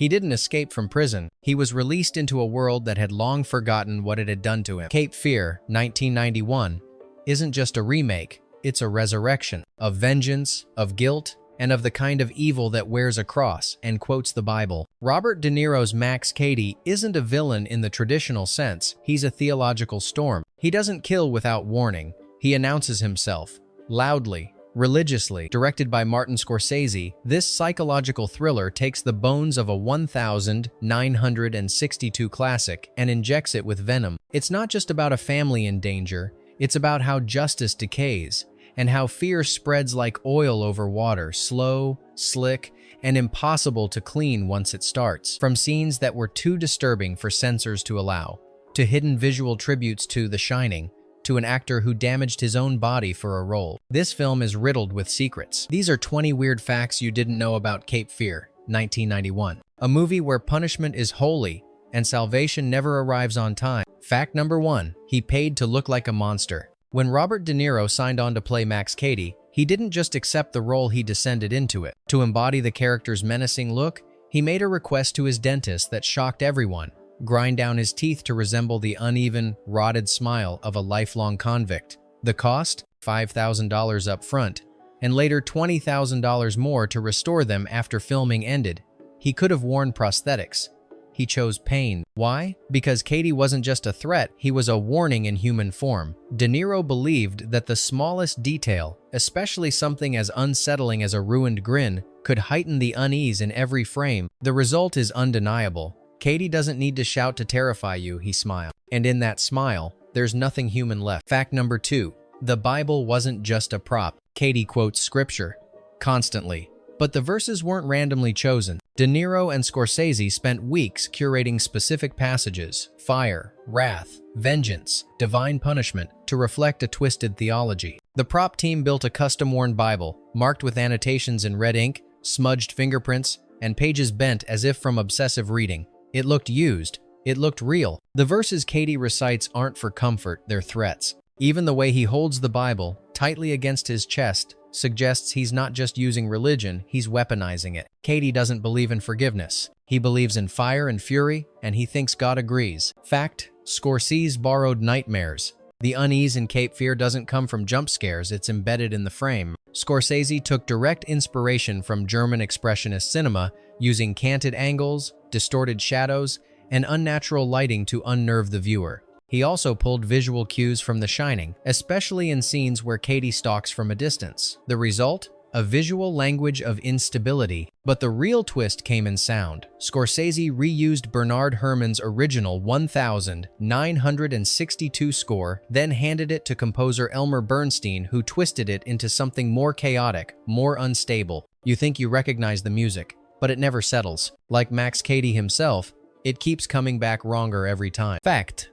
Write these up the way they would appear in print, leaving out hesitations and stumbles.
He didn't escape from prison. He was released into a world that had long forgotten what it had done to him. Cape Fear, 1991, isn't just a remake, it's a resurrection of vengeance, of guilt, and of the kind of evil that wears a cross and quotes the Bible. Robert De Niro's Max Cady isn't a villain in the traditional sense, he's a theological storm. He doesn't kill without warning. He announces himself, loudly, religiously. Directed by Martin Scorsese, this psychological thriller takes the bones of a 1962 classic and injects it with venom. It's not just about a family in danger, it's about how justice decays, and how fear spreads like oil over water, slow, slick, and impossible to clean once it starts. From scenes that were too disturbing for censors to allow, to hidden visual tributes to The Shining, to an actor who damaged his own body for a role. This film is riddled with secrets. These are 20 weird facts you didn't know about Cape Fear, 1991. A movie where punishment is holy and salvation never arrives on time. Fact number 1, he paid to look like a monster. When Robert De Niro signed on to play Max Cady, he didn't just accept the role, he descended into it. To embody the character's menacing look, he made a request to his dentist that shocked everyone: grind down his teeth to resemble the uneven, rotted smile of a lifelong convict. The cost? $5,000 up front, and later $20,000 more to restore them after filming ended. He could have worn prosthetics. He chose pain. Why? Because Cady wasn't just a threat, he was a warning in human form. De Niro believed that the smallest detail, especially something as unsettling as a ruined grin, could heighten the unease in every frame. The result is undeniable. Cady doesn't need to shout to terrify you, he smiled. And in that smile, there's nothing human left. Fact number 2, the Bible wasn't just a prop. Cady quotes scripture constantly, but the verses weren't randomly chosen. De Niro and Scorsese spent weeks curating specific passages: fire, wrath, vengeance, divine punishment, to reflect a twisted theology. The prop team built a custom-worn Bible, marked with annotations in red ink, smudged fingerprints, and pages bent as if from obsessive reading. It looked used. It looked real. The verses Cady recites aren't for comfort, they're threats. Even the way he holds the Bible tightly against his chest suggests he's not just using religion, he's weaponizing it. Cady doesn't believe in forgiveness. He believes in fire and fury, and he thinks God agrees. Fact: Scorsese borrowed nightmares. The unease in Cape Fear doesn't come from jump scares, it's embedded in the frame. Scorsese took direct inspiration from German expressionist cinema, using canted angles, distorted shadows, and unnatural lighting to unnerve the viewer. He also pulled visual cues from The Shining, especially in scenes where Cady stalks from a distance. The result? A visual language of instability. But the real twist came in sound. Scorsese reused Bernard Herrmann's original 1962 score, then handed it to composer Elmer Bernstein, who twisted it into something more chaotic, more unstable. You think you recognize the music, but it never settles. Like Max Cady himself, it keeps coming back wronger every time. Fact: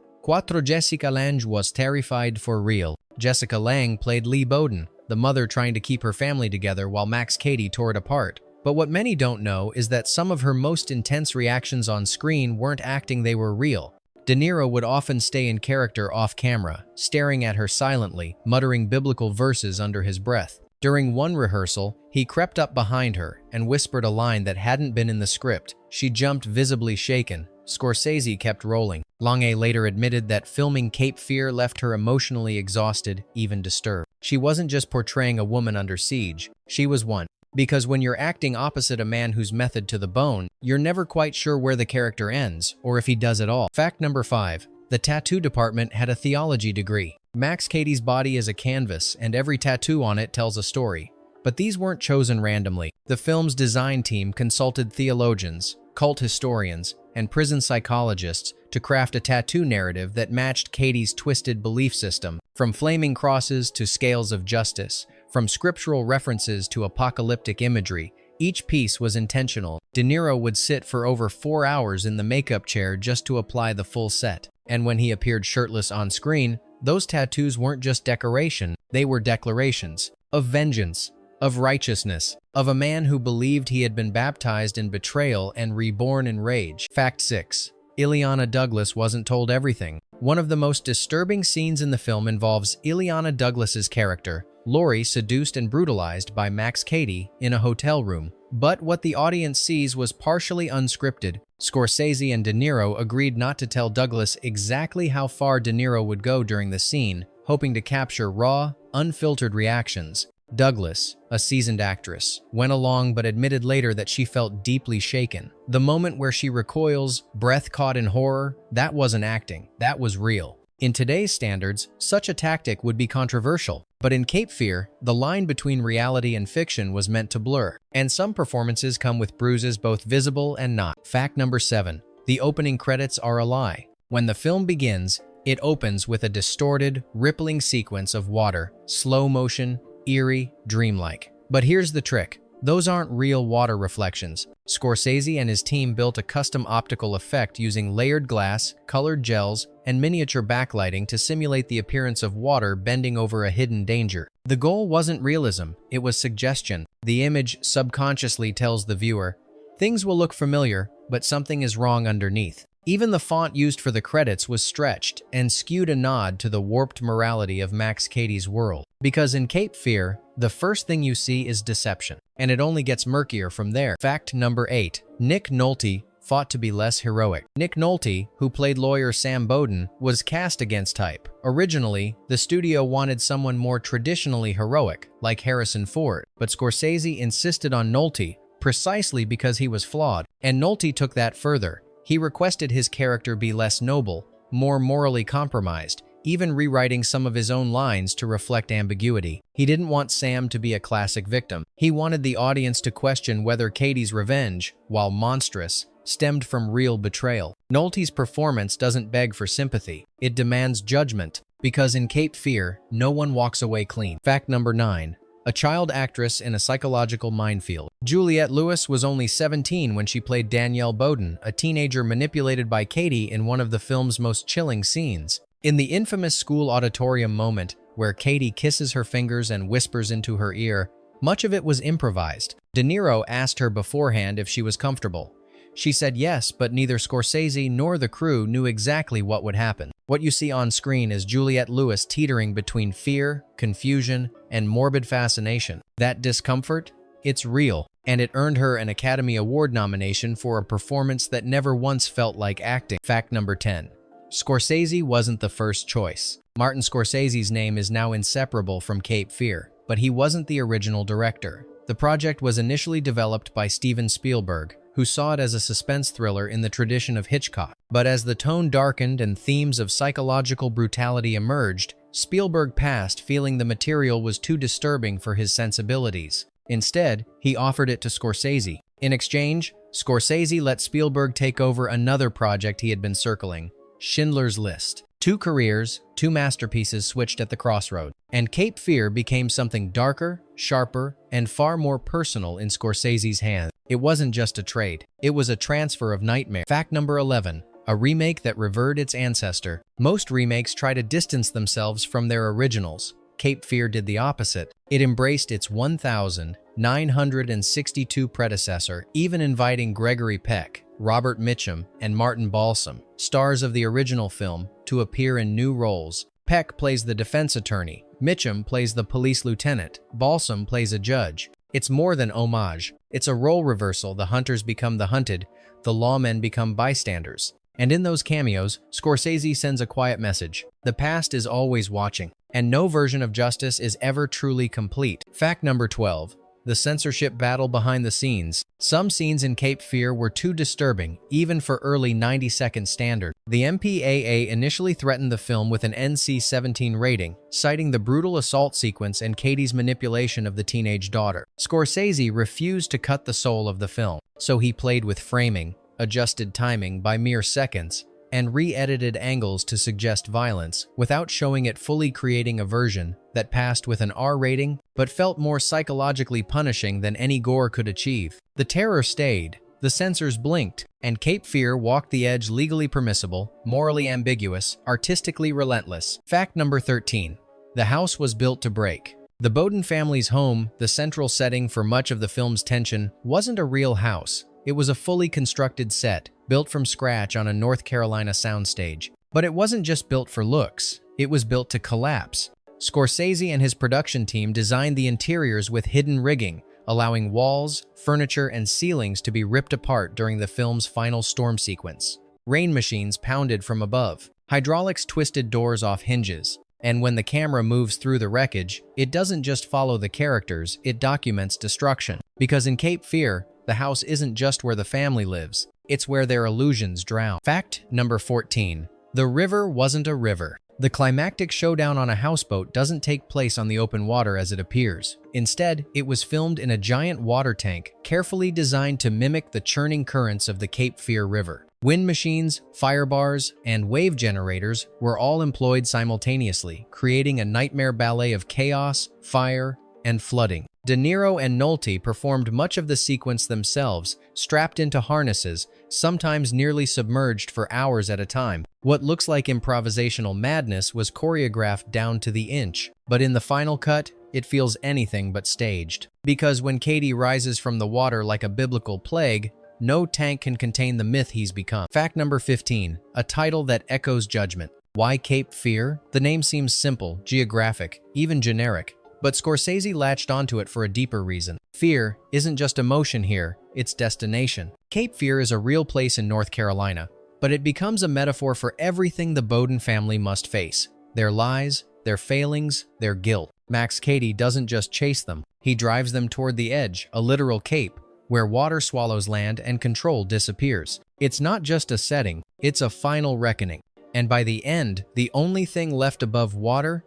Jessica Lange was terrified for real. Jessica Lange played Lee Bowden, the mother trying to keep her family together while Max Cady tore it apart. But what many don't know is that some of her most intense reactions on screen weren't acting, they were real. De Niro would often stay in character off camera, staring at her silently, muttering biblical verses under his breath. During one rehearsal, he crept up behind her and whispered a line that hadn't been in the script. She jumped, visibly shaken. Scorsese kept rolling. Lange later admitted that filming Cape Fear left her emotionally exhausted, even disturbed. She wasn't just portraying a woman under siege, she was one. Because when you're acting opposite a man who's method to the bone, you're never quite sure where the character ends, or if he does at all. Fact number 5. The tattoo department had a theology degree. Max Cady's body is a canvas, and every tattoo on it tells a story. But these weren't chosen randomly. The film's design team consulted theologians, cult historians, and prison psychologists to craft a tattoo narrative that matched Cady's twisted belief system. From flaming crosses to scales of justice, from scriptural references to apocalyptic imagery, each piece was intentional. De Niro would sit for over 4 hours in the makeup chair just to apply the full set. And when he appeared shirtless on screen, those tattoos weren't just decoration, they were declarations of vengeance, of righteousness, of a man who believed he had been baptized in betrayal and reborn in rage. Fact 6. Illeana Douglas wasn't told everything. One of the most disturbing scenes in the film involves Illeana Douglas's character, Laurie, seduced and brutalized by Max Cady in a hotel room. But what the audience sees was partially unscripted. Scorsese and De Niro agreed not to tell Douglas exactly how far De Niro would go during the scene, hoping to capture raw, unfiltered reactions. Douglas, a seasoned actress, went along but admitted later that she felt deeply shaken. The moment where she recoils, breath caught in horror, that wasn't acting, that was real. In today's standards, such a tactic would be controversial, but in Cape Fear, the line between reality and fiction was meant to blur, and some performances come with bruises both visible and not. Fact number 7. The opening credits are a lie. When the film begins, it opens with a distorted, rippling sequence of water, slow motion, eerie, dreamlike. But here's the trick. Those aren't real water reflections. Scorsese and his team built a custom optical effect using layered glass, colored gels, and miniature backlighting to simulate the appearance of water bending over a hidden danger. The goal wasn't realism, it was suggestion. The image subconsciously tells the viewer, things will look familiar, but something is wrong underneath. Even the font used for the credits was stretched and skewed a nod to the warped morality of Max Cady's world. Because in Cape Fear, the first thing you see is deception, and it only gets murkier from there. Fact number 8. Nick Nolte fought to be less heroic. Nick Nolte, who played lawyer Sam Bowden, was cast against type. Originally, the studio wanted someone more traditionally heroic, like Harrison Ford, but Scorsese insisted on Nolte precisely because he was flawed, and Nolte took that further. He requested his character be less noble, more morally compromised, even rewriting some of his own lines to reflect ambiguity. He didn't want Sam to be a classic victim. He wanted the audience to question whether Cady's revenge, while monstrous, stemmed from real betrayal. Nolte's performance doesn't beg for sympathy. It demands judgment, because in Cape Fear, no one walks away clean. Fact number 9. A child actress in a psychological minefield. Juliette Lewis was only 17 when she played Danielle Bowden, a teenager manipulated by Cady in one of the film's most chilling scenes. In the infamous school auditorium moment, where Cady kisses her fingers and whispers into her ear, much of it was improvised. De Niro asked her beforehand if she was comfortable. She said yes, but neither Scorsese nor the crew knew exactly what would happen. What you see on screen is Juliette Lewis teetering between fear, confusion, and morbid fascination. That discomfort? It's real, and it earned her an Academy Award nomination for a performance that never once felt like acting. Fact number 10. Scorsese wasn't the first choice. Martin Scorsese's name is now inseparable from Cape Fear, but he wasn't the original director. The project was initially developed by Steven Spielberg, who saw it as a suspense thriller in the tradition of Hitchcock. But as the tone darkened and themes of psychological brutality emerged, Spielberg passed, feeling the material was too disturbing for his sensibilities. Instead, he offered it to Scorsese. In exchange, Scorsese let Spielberg take over another project he had been circling, Schindler's List. Two careers, two masterpieces switched at the crossroad, and Cape Fear became something darker, sharper, and far more personal in Scorsese's hands. It wasn't just a trade, it was a transfer of nightmare. Fact number 11. A remake that revered its ancestor. Most remakes try to distance themselves from their originals. Cape Fear did the opposite. It embraced its 1,962 predecessor, even inviting Gregory Peck, Robert Mitchum, and Martin Balsam, stars of the original film, to appear in new roles. Peck plays the defense attorney, Mitchum plays the police lieutenant, Balsam plays a judge. It's more than homage. It's a role reversal. The hunters become the hunted, the lawmen become bystanders. And in those cameos, Scorsese sends a quiet message. The past is always watching, and no version of justice is ever truly complete. Fact number 12. The censorship battle behind the scenes. Some scenes in Cape Fear were too disturbing, even for early 90-second standard. The MPAA initially threatened the film with an NC-17 rating, citing the brutal assault sequence and Cady's manipulation of the teenage daughter. Scorsese refused to cut the soul of the film, so he played with framing, adjusted timing by mere seconds, and re-edited angles to suggest violence, without showing it fully, creating a version that passed with an R rating, but felt more psychologically punishing than any gore could achieve. The terror stayed, the censors blinked, and Cape Fear walked the edge, legally permissible, morally ambiguous, artistically relentless. Fact number 13. The house was built to break. The Bowden family's home, the central setting for much of the film's tension, wasn't a real house. It was a fully constructed set, built from scratch on a North Carolina soundstage. But it wasn't just built for looks, it was built to collapse. Scorsese and his production team designed the interiors with hidden rigging, allowing walls, furniture, and ceilings to be ripped apart during the film's final storm sequence. Rain machines pounded from above. Hydraulics twisted doors off hinges. And when the camera moves through the wreckage, it doesn't just follow the characters, it documents destruction. Because in Cape Fear, the house isn't just where the family lives, it's where their illusions drown. Fact number 14. The river wasn't a river. The climactic showdown on a houseboat doesn't take place on the open water as it appears. Instead, it was filmed in a giant water tank, carefully designed to mimic the churning currents of the Cape Fear River. Wind machines, fire bars, and wave generators were all employed simultaneously, creating a nightmare ballet of chaos, fire, and flooding. De Niro and Nolte performed much of the sequence themselves, strapped into harnesses, sometimes nearly submerged for hours at a time. What looks like improvisational madness was choreographed down to the inch, but in the final cut, it feels anything but staged. Because when Cady rises from the water like a biblical plague, no tank can contain the myth he's become. Fact number 15, a title that echoes judgment. Why Cape Fear? The name seems simple, geographic, even generic. But Scorsese latched onto it for a deeper reason. Fear isn't just emotion here, it's destination. Cape Fear is a real place in North Carolina, but it becomes a metaphor for everything the Bowden family must face. Their lies, their failings, their guilt. Max Cady doesn't just chase them, he drives them toward the edge, a literal cape, where water swallows land and control disappears. It's not just a setting, it's a final reckoning. And by the end, the only thing left above water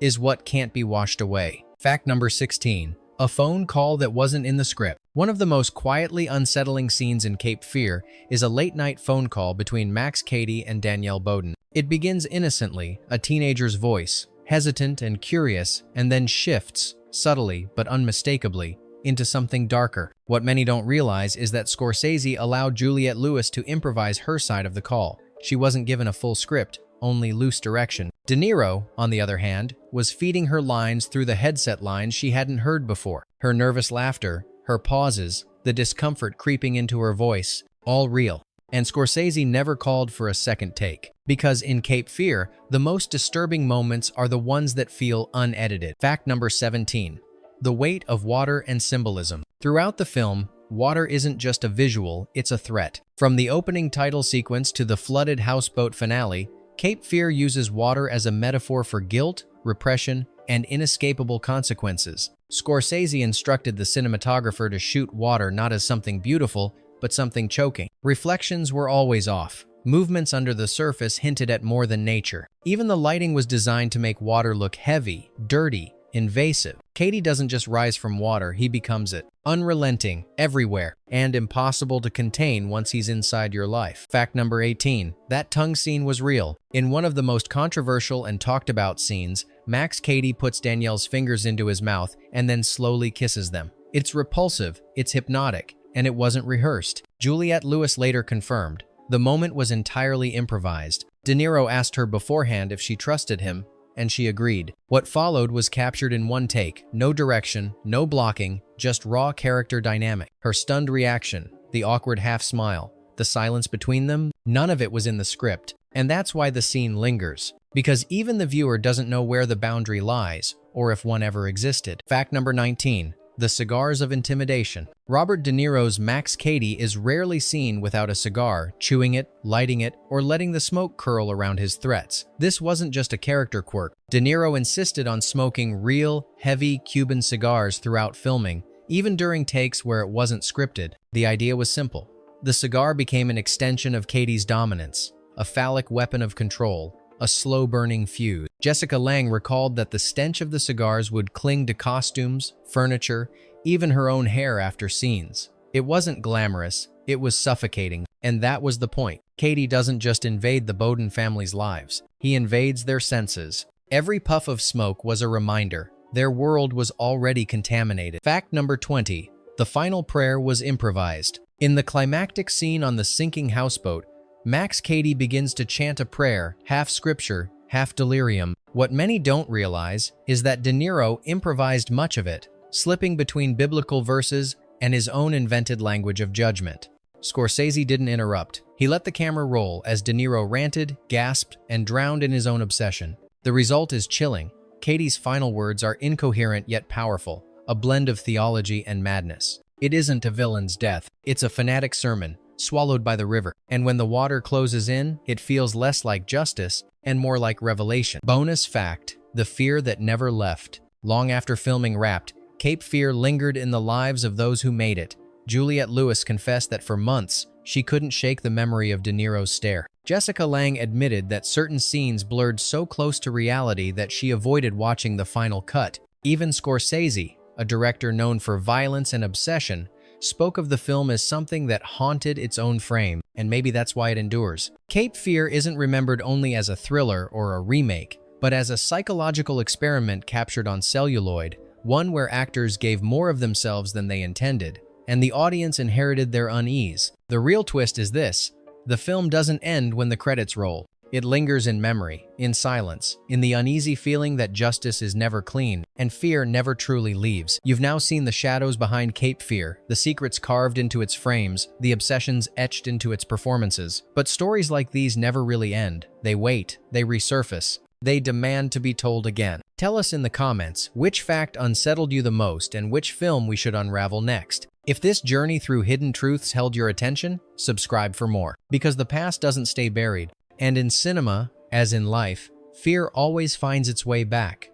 is what can't be washed away. Fact number 16. A phone call that wasn't in the script. One of the most quietly unsettling scenes in Cape Fear is a late-night phone call between Max Cady and Danielle Bowden. It begins innocently, a teenager's voice, hesitant and curious, and then shifts, subtly but unmistakably, into something darker. What many don't realize is that Scorsese allowed Juliette Lewis to improvise her side of the call. She wasn't given a full script, only loose direction. De Niro, on the other hand, was feeding her lines through the headset lines she hadn't heard before. Her nervous laughter, her pauses, the discomfort creeping into her voice, all real. And Scorsese never called for a second take. Because in Cape Fear, the most disturbing moments are the ones that feel unedited. Fact number 17. The weight of water and symbolism. Throughout the film, water isn't just a visual, it's a threat. From the opening title sequence to the flooded houseboat finale, Cape Fear uses water as a metaphor for guilt, repression, and inescapable consequences. Scorsese instructed the cinematographer to shoot water not as something beautiful, but something choking. Reflections were always off. Movements under the surface hinted at more than nature. Even the lighting was designed to make water look heavy, dirty, invasive. Cady doesn't just rise from water, he becomes it. Unrelenting, everywhere, and impossible to contain once he's inside your life. Fact number 18. That tongue scene was real. In one of the most controversial and talked about scenes, Max Cady puts Danielle's fingers into his mouth and then slowly kisses them. It's repulsive, it's hypnotic, and it wasn't rehearsed. Juliette Lewis later confirmed, the moment was entirely improvised. De Niro asked her beforehand if she trusted him, and she agreed. What followed was captured in one take, no direction, no blocking, just raw character dynamic. Her stunned reaction, the awkward half smile, the silence between them, none of it was in the script. And that's why the scene lingers. Because even the viewer doesn't know where the boundary lies, or if one ever existed. Fact number 19. The cigars of intimidation. Robert De Niro's Max Cady is rarely seen without a cigar, chewing it, lighting it, or letting the smoke curl around his threats. This wasn't just a character quirk. De Niro insisted on smoking real, heavy Cuban cigars throughout filming, even during takes where it wasn't scripted. The idea was simple. The cigar became an extension of Cady's dominance, a phallic weapon of control, a slow-burning fuse. Jessica Lange recalled that the stench of the cigars would cling to costumes, furniture, even her own hair after scenes. It wasn't glamorous, it was suffocating, and that was the point. Cady doesn't just invade the Bowden family's lives, he invades their senses. Every puff of smoke was a reminder. Their world was already contaminated. Fact number 20. The final prayer was improvised. In the climactic scene on the sinking houseboat, Max Cady begins to chant a prayer, half scripture, half delirium. What many don't realize is that De Niro improvised much of it, slipping between biblical verses and his own invented language of judgment. Scorsese didn't interrupt. He let the camera roll as De Niro ranted, gasped, and drowned in his own obsession. The result is chilling. Cady's final words are incoherent yet powerful. a blend of theology and madness. It isn't a villain's death, it's a fanatic sermon, swallowed by the river. And when the water closes in, it feels less like justice and more like revelation. Bonus fact, the fear that never left. Long after filming wrapped, Cape Fear lingered in the lives of those who made it. Juliette Lewis confessed that for months, she couldn't shake the memory of De Niro's stare. Jessica Lange admitted that certain scenes blurred so close to reality that she avoided watching the final cut. Even Scorsese, a director known for violence and obsession, spoke of the film as something that haunted its own frame, and maybe that's why it endures. Cape Fear isn't remembered only as a thriller or a remake, but as a psychological experiment captured on celluloid, one where actors gave more of themselves than they intended, and the audience inherited their unease. The real twist is this: the film doesn't end when the credits roll. It lingers in memory, in silence, in the uneasy feeling that justice is never clean, and fear never truly leaves. You've now seen the shadows behind Cape Fear, the secrets carved into its frames, the obsessions etched into its performances. But stories like these never really end. They wait, they resurface, they demand to be told again. Tell us in the comments which fact unsettled you the most and which film we should unravel next. If this journey through hidden truths held your attention, subscribe for more. Because the past doesn't stay buried. And in cinema, as in life, fear always finds its way back.